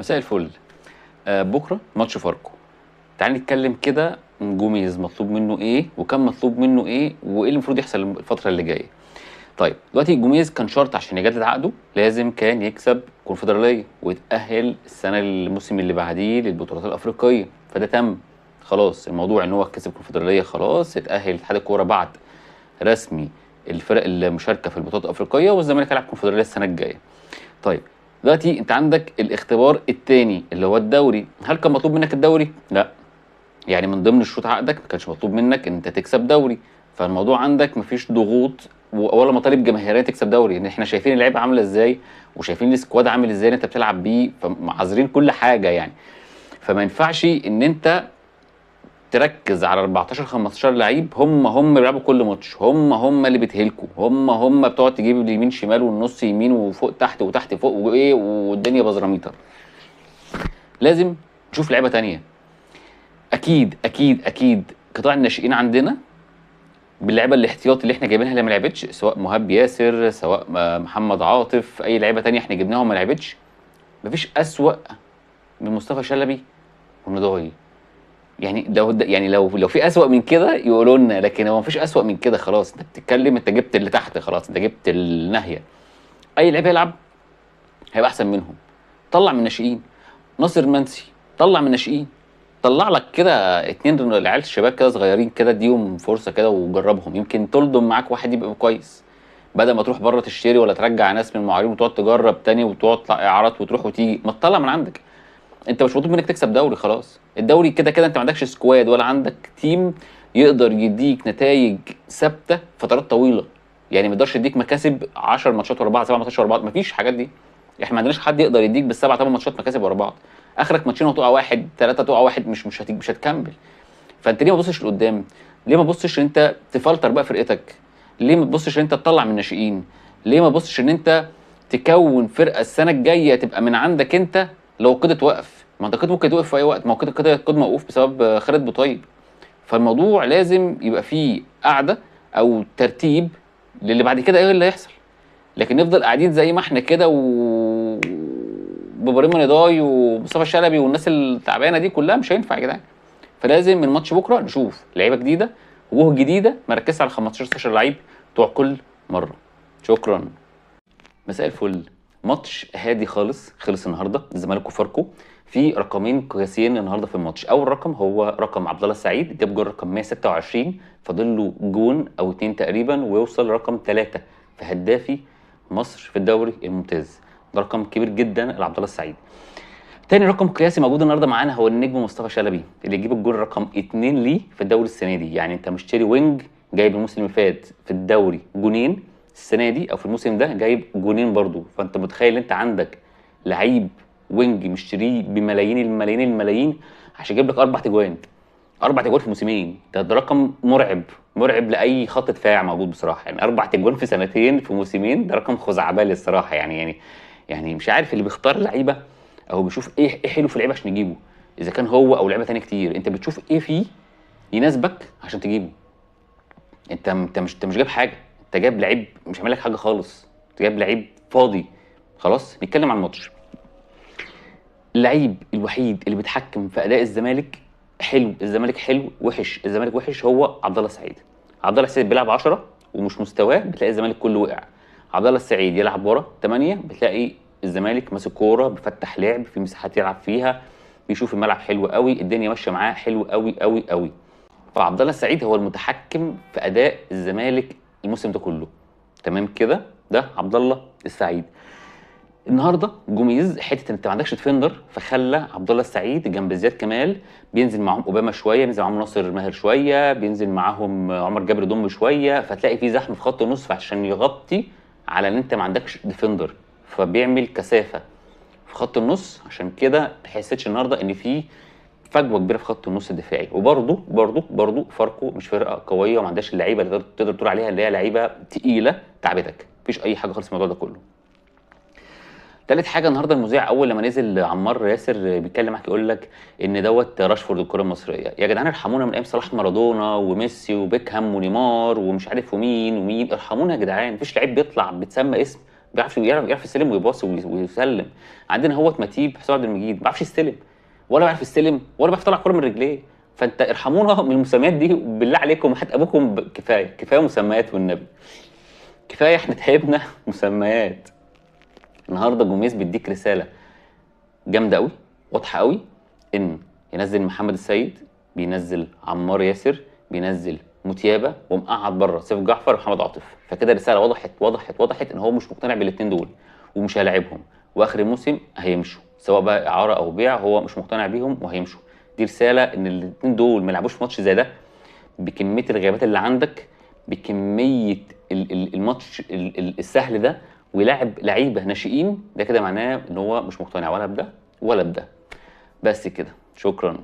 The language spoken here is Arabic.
مساء الفل. بكره ماتش فاركو. تعال نتكلم كده. جوميز مطلوب منه ايه وكان مطلوب منه ايه وايه اللي المفروض يحصل الفتره اللي جايه. طيب دلوقتي جوميز كان شرط عشان يجدد عقده لازم كان يكسب كونفدراليه ويتاهل الموسم اللي بعديه للبطولات الافريقيه، فده تم خلاص. الموضوع ان هو كسب كونفدراليه خلاص، اتاهل اتحاد الكوره بعد رسمي الفرق المشاركه في البطولات الافريقيه، والزمالك هيلعب كونفدراليه السنه الجايه. طيب دلوقتي انت عندك الاختبار الثاني اللي هو الدوري. هل كان مطلوب منك الدوري؟ لا، يعني من ضمن شروط عقدك ما كانش مطلوب منك ان انت تكسب دوري، فالموضوع عندك مفيش ضغوط ولا مطالب جماهيريه تكسب دوري، ان احنا شايفين اللعيبه عامله ازاي وشايفين السكواد عامل ازاي اللي انت بتلعب بيه، فمعذرين كل حاجه يعني. فما ينفعش ان انت تركز على 14 15 لعيب هم بيلعبوا كل ماتش، هم اللي بتهلكوا، هم بتقعد تجيب اليمين شمال والنص يمين وفوق تحت وتحت فوق وايه والدنيا بزراميطه. لازم نشوف لعيبه تانية. اكيد اكيد اكيد قطاع الناشئين عندنا باللعيبه الاحتياطي اللي احنا جايبينها اللي ما لعبتش، سواء مهاب ياسر سواء محمد عاطف اي لعيبه تانية احنا جبناها وما لعبتش، مفيش اسوأ من مصطفى شلبي ونضاي. يعني لو في اسوأ من كده يقولوا لنا، لكن هو مفيش اسوأ من كده. خلاص انت بتتكلم، انت جبت اللي تحت، خلاص انت جبت الناهيه. اي لعيب يلعب هيبقى احسن منهم. طلع من الناشئين ناصر منسي، طلع من الناشئين، طلع لك كده اتنين عيال شباب كده صغيرين كده، اديهم فرصه كده وجربهم، يمكن تلضم معاك واحد يبقى كويس، بدل ما تروح بره تشتري ولا ترجع ناس من المعارين وتقعد تجرب تاني وتقعد تطلع اعارات وتروح وتيجي. ما تطلع من عندك. انت مش مطلوب منك تكسب دوري، خلاص الدوري كده كده انت ما عندكش سكواد ولا عندك تيم يقدر يديك نتائج ثابته فترات طويله. يعني ما يقدرش يديك مكاسب 10 ماتشات ورا بعض 7 ماتشات ورا بعض، مفيش الحاجات دي. احنا ما عندناش حد يقدر يديك بالسبع 8 ماتشات مكاسب ورا بعض. اخرك ماتشين وتقع واحد، ثلاثه تقع واحد، مش هتكمل. فانت ليه ما تبصش لقدام؟ ليه ما تبصش ان انت تفلتر بقى فرقتك؟ ليه ما تبصش ان انت تطلع من الناشئين؟ ليه ما تبصش ان انت تكون فرقه السنه الجايه تبقى من عندك انت؟ لو قيد توقف، ما انت قيد ممكن توقف في اي وقت، ما هو كده قيد موقوف بسبب خالد بوطيب. فالموضوع لازم يبقى فيه قعده او ترتيب للي بعد كده ايه اللي هيحصل. لكن نفضل قاعدين زي ما احنا كده بابراهيم نضاي ومصطفى شلبي والناس التعبانه دي كلها، مش هينفع يا جدعان. فلازم من ماتش بكره نشوف لعيبه جديده وجوه جديده، ما نركزش على 15 16 لعيب بتوع كل مره. شكرا. مساء الفل. ماتش هادي خالص خلص النهارده، الزمالك وفاركو. في رقمين قياسيين النهارده في الماتش. اول رقم هو رقم عبد الله السعيد، جاب جول رقم 126، فاضل له جون او اتنين تقريبا ويوصل رقم 3 في هدافي مصر في الدوري الممتاز. ده رقم كبير جدا لعبد الله السعيد. تاني رقم قياسي موجود النهارده معانا هو النجم مصطفى شلبي اللي يجيب الجول رقم 2 ليه في الدوري السنه دي. يعني انت مشتري وينج جايب الموسم اللي فات في الدوري جونين، السنه دي او في الموسم ده جايب جونين برضو. فانت متخيل انت عندك لعيب وينج مشتريه بملايين الملايين الملايين عشان يجيب لك اربع تجوان، اربع تجوان في موسمين. ده رقم مرعب، مرعب لاي خط دفاع موجود بصراحه. يعني اربع تجوان في سنتين في موسمين، ده رقم خزعبلي الصراحه. يعني مش عارف اللي بيختار لعيبه او بيشوف ايه حلو في اللعيبه عشان يجيبه. اذا كان هو او لعيبه تانية كتير، انت بتشوف ايه فيه يناسبك عشان تجيبه. انت مش جايب حاجه، انت جايب لعيب مش عامل لك حاجه خالص، انت جايب لعيب فاضي. خلاص نتكلم عن الماتش. اللعيب الوحيد اللي بيتحكم في اداء الزمالك حلو، الزمالك حلو وحش، الزمالك وحش، هو عبد الله السعيد. عبد الله السعيد بيلعب 10 ومش مستواه، بتلاقي الزمالك كله وقع. عبد الله السعيد يلعب ورا 8، بتلاقي الزمالك ماسك كوره بيفتح لعب في مساحات يلعب فيها، بيشوف الملعب حلو قوي، الدنيا ماشيه معاه حلو قوي قوي قوي. فعبد الله السعيد هو المتحكم في اداء الزمالك الموسم ده كله. تمام كده، ده عبد الله السعيد. النهارده جوميز حته انت ما عندكش ديفندر، فخلى عبد الله السعيد جنب زياد كمال، بينزل معاهم اوباما شويه، بينزل معاهم ناصر ماهر شويه، بينزل معاهم عمر جابر ضم شويه، فتلاقي في زحمه في خط النص عشان يغطي على ان انت ما عندكش ديفندر، فبيعمل كثافه في خط النص. عشان كده ما حسيتش النهارده ان في فجوه كبيره في خط النص الدفاعي. وبرضه فاركو مش فرقه قويه وما عندهاش اللعيبه اللي تقدر تقول عليها اللي هي لعيبه تقيله تعبتك، مفيش اي حاجه خالص في الموضوع ده كله. تالت حاجه النهارده المذيع اول لما نزل عمار ياسر بيتكلم معاك يقول لك ان دوت راشفورد الكره المصريه. يا جدعان ارحمونا من ايام صلاح مارادونا وميسي وبيكهام ونيمار ومش عارف ومين ومين، ارحمونا يا جدعان. مفيش لعيب بيطلع بتسمى اسم بيعرفش يعرف يستلم ويباصي ويسلم. عندنا هوت متيب حسام عبد المجيد ما بيعرفش يستلم، ولا بيعرف يستلم ولا بيعرف يطلع كوره من رجليه. فانت ارحمونا من المسميات دي بالله عليكم، حتى ابوكم كفايه كفايه مسميات والنبي، كفايه احنا تعبنا مسميات. النهارده جوميز بيديك رساله جامده قوي واضحه قوي، ان ينزل محمد السيد، بينزل عمار ياسر، بينزل متيابه، ومقعد بره سيف جعفر ومحمد عاطف. فكده الرساله وضحت ان هو مش مقتنع بالاثنين دول ومش هيلاعبهم، واخر الموسم هيمشوا سواء بقى اعاره او بيع، هو مش مقتنع بيهم وهيمشوا. دي رساله ان الاثنين دول ما يلعبوش ماتش زي ده بكميه الغيابات اللي عندك، بكميه الماتش السهل ده، ويلاعب لعيبه ناشئين. ده كده معناه ان هو مش مقتنع ولا بده ولا بده. بس كده، شكرا.